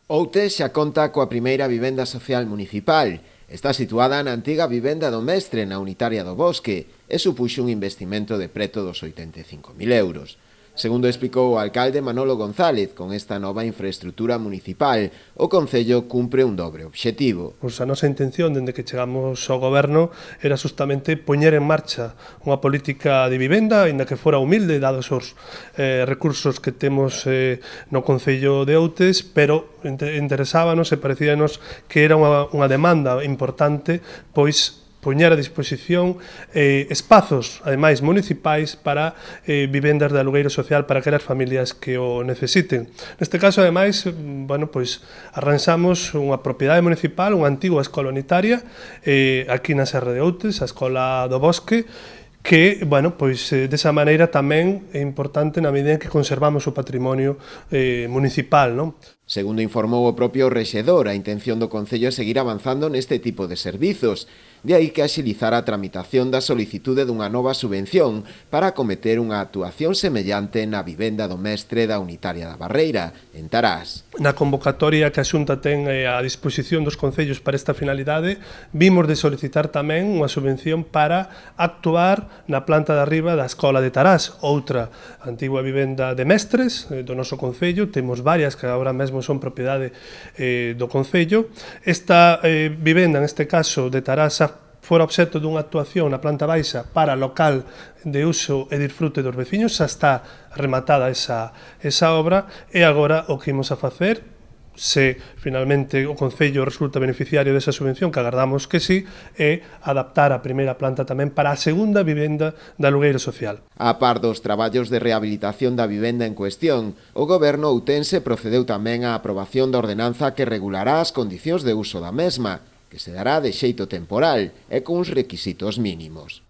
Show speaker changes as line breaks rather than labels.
Outes xa conta coa primeira vivenda social municipal. Está situada na antiga vivenda do Mestre na unitaria do Bosque e supuxo un investimento de preto dos 85.000 euros. Segundo explicou o alcalde Manolo González, con esta nova infraestructura municipal, o Concello cumpre un dobre obxectivo.
Pois a nosa intención, dende que chegamos ao goberno, era justamente poñer en marcha unha política de vivenda, ainda que fora humilde, dados os recursos que temos no Concello de Outes, pero interesábanos e parecíanos que era unha demanda importante, pois poñer a disposición espazos, ademais, municipais para vivendas de alugueiro social para aquelas familias que o necesiten. Neste caso, ademais, bueno, pois arranxamos unha propiedade municipal, unha antiga escola unitaria, aquí na Serra de Outes, a Escola do Bosque, que, bueno, pois desa maneira tamén é importante na medida en que conservamos o patrimonio municipal, non?
Segundo informou o propio rexedor, a intención do Concello é seguir avanzando neste tipo de servizos, de aí que axilizar a tramitación da solicitude dunha nova subvención para acometer unha actuación semellante na vivenda do Mestre da unitaria da Barreira, en Tarás.
Na convocatoria que a Xunta ten a disposición dos concellos para esta finalidade, vimos de solicitar tamén unha subvención para actuar na planta de arriba da Escola de Tarás, outra antigua vivenda de mestres do noso concello. Temos varias que agora mesmo son propiedade do concello. Esta vivenda, neste caso de Tarás, fora obxecto dunha actuación na planta baixa para local de uso e disfrute dos veciños, xa está rematada esa obra, e agora o que imos a facer, se finalmente o Concello resulta beneficiario desa subvención, que agardamos que sí, é adaptar a primeira planta tamén para a segunda vivenda de alugueiro social.
A par dos traballos de rehabilitación da vivenda en cuestión, o goberno outense procedeu tamén á aprobación da ordenanza que regulará as condicións de uso da mesma, que se dará de xeito temporal e cuns requisitos mínimos.